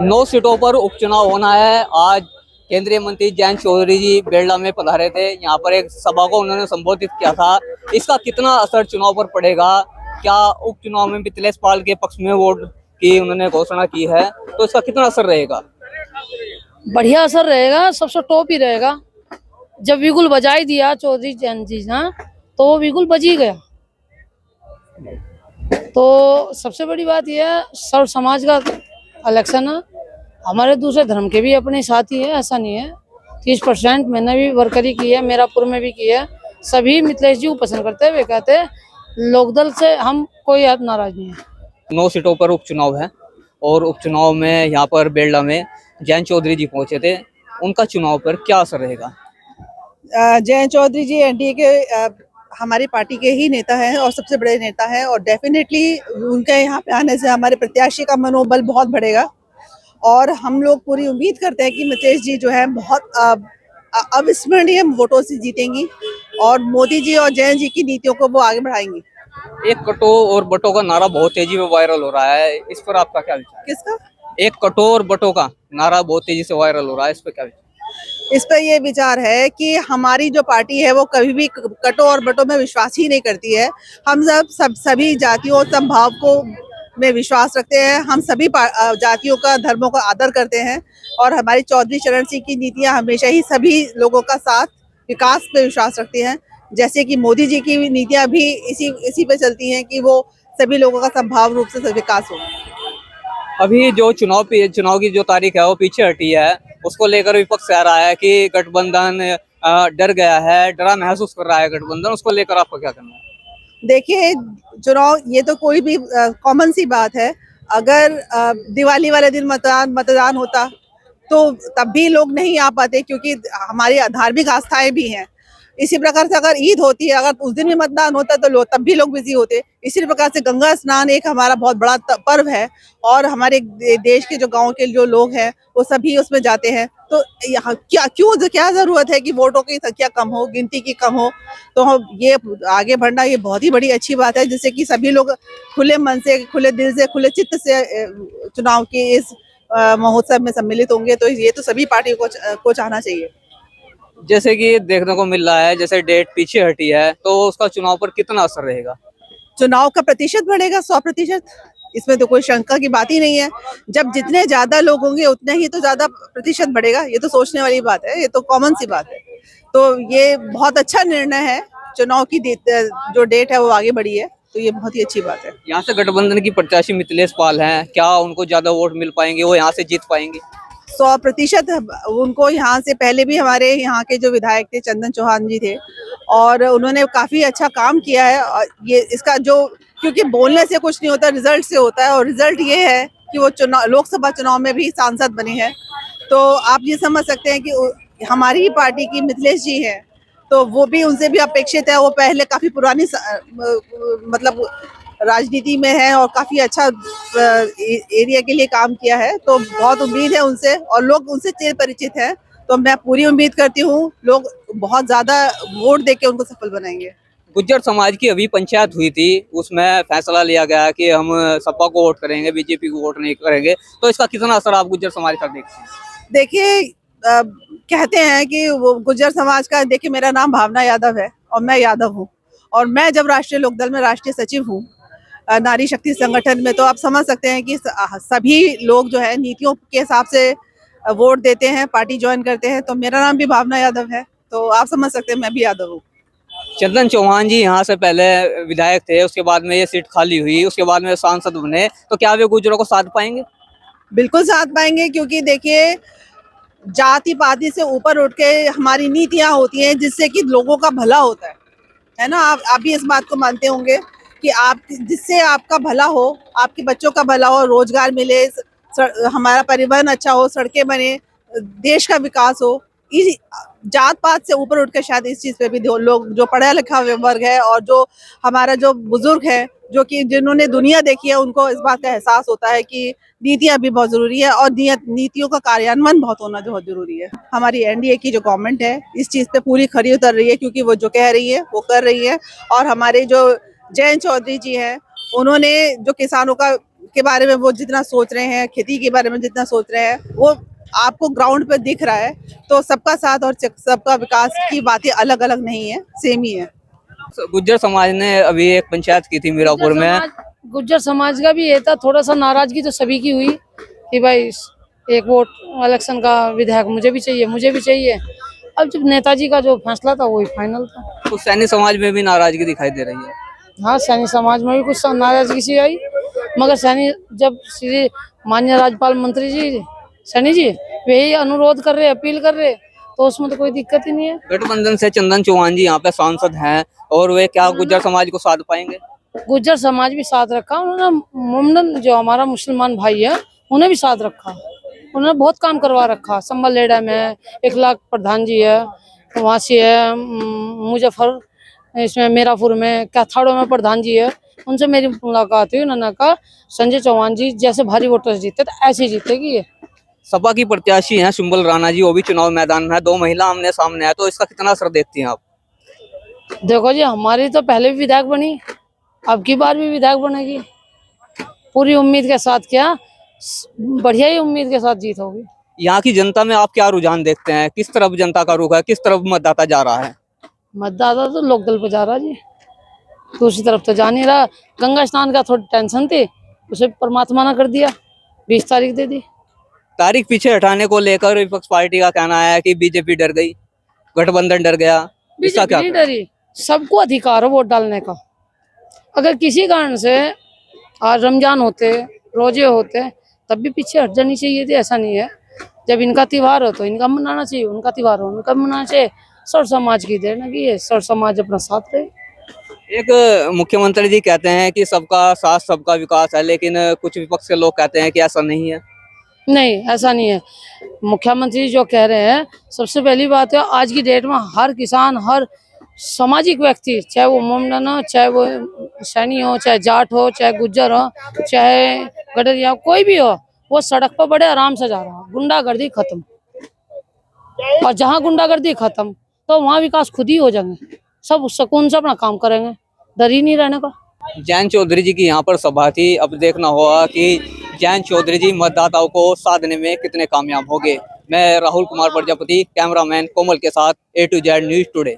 9 सीटों पर उपचुनाव होना है। आज केंद्रीय मंत्री जयंत चौधरी जी बेलडा में पधारे थे। यहाँ पर एक सभा को उन्होंने संबोधित किया था। इसका कितना असर चुनाव पर पड़ेगा? क्या उपचुनाव में मिथिलेश पाल के पक्ष में वोट की उन्होंने घोषणा की है, तो इसका कितना असर रहेगा? बढ़िया असर रहेगा, सबसे टॉप ही रहेगा। जब विगुल बजा ही दिया चौधरी जयंत जी ना, तो वो विगुल बज ही गया। तो सबसे बड़ी बात यह है, सर्व समाज का इलेक्शन है। हमारे दूसरे धर्म के भी अपने साथी है, ऐसा नहीं है। 30% मैंने भी वर्करी की है, मेरापुर में भी की है। सभी मिथिलेश जी को पसंद करते हैं। वे कहते हैं लोकदल से हम कोई नाराज नहीं है। 9 सीटों पर उपचुनाव है और उपचुनाव में यहाँ पर बेलडा में जयंत चौधरी जी पहुंचे थे। उनका चुनाव पर क्या असर रहेगा? जयंत चौधरी जी एनडीए के हमारी पार्टी के ही नेता हैं और सबसे बड़े नेता हैं, और डेफिनेटली उनके यहाँ पे आने से हमारे प्रत्याशी का मनोबल बहुत बढ़ेगा। और हम लोग पूरी उम्मीद करते हैं कि मिथिलेश जी जो है बहुत अविस्मरणीय वोटों से जीतेंगी और मोदी जी और जयंत जी की नीतियों को वो आगे बढ़ाएंगी। एक कटो और बटो का नारा बहुत तेजी में वायरल हो रहा है, इस पर आपका क्या विचार है? किसका? एक कटो और बटो का नारा बहुत तेजी से वायरल हो रहा है, इस पर क्या विचार? इस पर ये विचार है कि हमारी जो पार्टी है वो कभी भी कटो और बटो में विश्वास ही नहीं करती है। हम सभी जातियों और समभाव को में विश्वास रखते हैं। हम सभी जातियों का, धर्मों का आदर करते हैं और हमारी चौधरी चरण सिंह की नीतियां हमेशा ही सभी लोगों का साथ, विकास पे विश्वास रखती हैं। जैसे कि मोदी जी की नीतियां भी इसी पे चलती हैं कि वो सभी लोगों का संभाव रूप से विकास हो। अभी जो चुनाव की जो तारीख है वो पीछे हटी है, उसको लेकर विपक्ष कह रहा है कि गठबंधन डर गया है, डरा महसूस कर रहा है गठबंधन। उसको लेकर आपको क्या करना है? देखिए, चुनाव ये तो कोई भी कॉमन सी बात है। अगर दिवाली वाले दिन मतदान होता तो तब भी लोग नहीं आ पाते, क्योंकि हमारी धार्मिक आस्थाएं भी हैं। इसी प्रकार से अगर ईद होती है, अगर उस दिन भी मतदान होता तो लोग तब भी लोग बिजी होते। इसी प्रकार से गंगा स्नान एक हमारा बहुत बड़ा पर्व है और हमारे देश के जो गांव के जो लोग हैं वो सभी उसमें जाते हैं। तो यहाँ क्या जरूरत है कि वोटों की संख्या कम हो, गिनती की कम हो? तो हम ये आगे बढ़ना ये बहुत ही बड़ी अच्छी बात है, जिससे कि सभी लोग खुले मन से, खुले दिल से, खुले चित्त से चुनाव के इस महोत्सव में सम्मिलित होंगे। तो ये तो सभी पार्टियों को चाहना चाहिए। जैसे कि देखने को मिल रहा है, जैसे डेट पीछे हटी है, तो उसका चुनाव पर कितना असर रहेगा? चुनाव का प्रतिशत बढ़ेगा 100%। इसमें तो कोई शंका की बात ही नहीं है। जब जितने ज्यादा लोग होंगे उतने ही तो ज्यादा प्रतिशत बढ़ेगा। ये तो सोचने वाली बात है, ये तो कॉमन सी बात है। तो ये बहुत अच्छा निर्णय है। चुनाव की जो डेट है वो आगे बढ़ी है, तो ये बहुत ही अच्छी बात है। यहाँ से गठबंधन की प्रत्याशी मिथिलेश पाल हैं, क्या उनको ज्यादा वोट मिल पाएंगे? वो यहाँ से जीत पाएंगे? 100% उनको यहाँ से पहले भी हमारे यहाँ के जो विधायक थे चंदन चौहान जी थे, और उन्होंने काफी अच्छा काम किया है। और ये इसका जो, क्योंकि बोलने से कुछ नहीं होता, रिजल्ट से होता है, और रिजल्ट ये है कि वो लोकसभा चुनाव में भी सांसद बने हैं। तो आप ये समझ सकते हैं कि हमारी ही पार्टी की मिथिलेश जी हैं, तो वो भी, उनसे भी अपेक्षित है। वो पहले काफी पुरानी मतलब राजनीति में है और काफी अच्छा एरिया के लिए काम किया है। तो बहुत उम्मीद है उनसे, और लोग उनसे चिर परिचित हैं। तो मैं पूरी उम्मीद करती हूँ लोग बहुत ज्यादा वोट देके उनको सफल बनाएंगे। गुज्जर समाज की अभी पंचायत हुई थी, उसमें फैसला लिया गया कि हम सपा को वोट करेंगे, बीजेपी को वोट नहीं करेंगे। तो इसका कितना असर आप गुज्जर समाज का देखते हैं? देखिए, कहते हैं कि वो गुज्जर समाज का, देखिए मेरा नाम भावना यादव है और मैं यादव हूँ, और मैं जब राष्ट्रीय लोकदल में राष्ट्रीय सचिव हूँ नारी शक्ति संगठन में, तो आप समझ सकते हैं कि सभी लोग जो है नीतियों के हिसाब से वोट देते हैं, पार्टी ज्वाइन करते हैं। तो मेरा नाम भी भावना यादव है, तो आप समझ सकते हैं मैं भी यादव हूँ। चंदन चौहान जी यहाँ से पहले विधायक थे, उसके बाद में ये सीट खाली हुई, उसके बाद में सांसद बने, तो क्या वे गुज्जरों को साथ पाएंगे? बिल्कुल साथ पाएंगे, क्योंकि देखिए जाति पाति से ऊपर उठ के हमारी नीतियां होती हैं जिससे कि लोगों का भला होता है ना। आप भी इस बात को मानते होंगे कि आप, जिससे आपका भला हो, आपके बच्चों का भला हो, रोजगार मिले, हमारा परिवहन अच्छा हो, सड़कें बने, देश का विकास हो। इस जात पात से ऊपर उठ के शायद इस चीज पे भी लोग, जो पढ़ा लिखा वर्ग है और जो हमारा जो बुजुर्ग है, जो कि जिन्होंने दुनिया देखी है, उनको इस बात का एहसास होता है कि नीतियां भी बहुत जरूरी है और नीतियों का कार्यान्वयन बहुत होना बहुत जरूरी है। हमारी एनडीए की जो गवर्नमेंट है इस चीज पे पूरी खरी उतर रही है, क्योंकि वो जो कह रही है वो कर रही है। और हमारे जो जयंत चौधरी जी हैं, उन्होंने जो किसानों का के बारे में वो जितना सोच रहे हैं, खेती के बारे में जितना सोच रहे हैं, वो आपको ग्राउंड पे दिख रहा है। तो सबका साथ और सबका विकास की बातें अलग अलग नहीं है, सेम ही है। गुज्जर समाज ने अभी एक पंचायत की थी मीरापुर में। गुज्जर समाज का भी ये था, थोड़ा सा नाराजगी तो सभी की हुई कि भाई एक वोट इलेक्शन का विधायक मुझे भी चाहिए, मुझे भी चाहिए। अब जब नेताजी का जो फैसला था वही फाइनल था। तो सैनी समाज में भी नाराजगी दिखाई दे रही है। हाँ, सैनी समाज में भी कुछ नाराजगी सी आई, मगर सैनी जब श्री माननीय राज्यपाल मंत्री जी सैनी जी वही अनुरोध कर रहे, अपील कर रहे, तो उसमें तो कोई दिक्कत ही नहीं है। गठबंधन से चंदन चौहान जी यहाँ पे सांसद हैं और वे क्या गुज्जर समाज को साथ पाएंगे? गुज्जर समाज भी साथ रखा उन्होंने, मुमडन जो हमारा मुसलमान भाई है उन्हें भी साथ रखा। उन्होंने बहुत काम करवा रखा। संबल लेडा में 1 लाख प्रधान जी है, वहाँ से है मुजफ्फर इसमें मीरापुर में कैथाड़ो में प्रधान जी है, उनसे मेरी मुलाकात हुई। उन्होंने कहा संजय चौहान जी जैसे भारी वोटर जीते तो ऐसे ही जीतेगी ये। सपा की प्रत्याशी हैं सुंबल राणा जी, वो भी चुनाव मैदान में है। 2 महिला आमने सामने है, तो इसका कितना असर देखती हैं आप? देखो जी, हमारी तो पहले भी विधायक बनी, अब की बार भी विधायक बनेगी। पूरी उम्मीद के साथ, क्या बढ़िया ही उम्मीद के साथ जीत होगी। यहाँ की जनता में आप क्या रुझान देखते हैं? किस तरफ जनता का रुख है? किस तरफ मतदाता जा रहा है? मतदाता तो लोकदल पे जा रहा जी, दूसरी तरफ तो जा नहीं रहा। गंगा स्नान का थोड़ी टेंशन थी, उसे परमात्मा ने कर दिया, 20 तारीख दे दी। तारीख पीछे हटाने को लेकर विपक्ष पार्टी का कहना है कि बीजेपी डर गई, गठबंधन डर गया। इसका क्या? नहीं डरी, सबको अधिकार है वोट डालने का। अगर किसी कारण से आज रमजान होते, रोजे होते, तब भी पीछे हट जानी चाहिए थी। ऐसा नहीं है, जब इनका त्योहार हो तो इनका मनाना चाहिए, उनका त्योहार हो उनका मनाना चाहिए। सर समाज की देन है कि ये सर समाज अपना साथ रहे। एक मुख्यमंत्री जी कहते हैं कि सबका साथ सबका विकास है, लेकिन कुछ विपक्ष के लोग कहते हैं कि ऐसा नहीं है। नहीं, ऐसा नहीं है। मुख्यमंत्री जो कह रहे हैं, सबसे पहली बात है आज की डेट में हर किसान, हर सामाजिक व्यक्ति, चाहे वो मुंडन हो, चाहे वो सैनी हो, चाहे जाट हो, चाहे गुज्जर हो, चाहे गडरिया, कोई भी हो, वो सड़क पर बड़े आराम से जा रहा है। गुंडागर्दी खत्म, और जहाँ गुंडागर्दी खत्म तो वहाँ विकास खुद ही हो जाएंगे। सब सुकून से अपना काम करेंगे, डर ही नहीं रहने का। जयंत चौधरी जी की यहाँ पर सभा थी। अब देखना होगा कि जयंत चौधरी जी मतदाताओं को साधने में कितने कामयाब होंगे। मैं राहुल कुमार प्रजापति, कैमरामैन कोमल के साथ A to Z news today.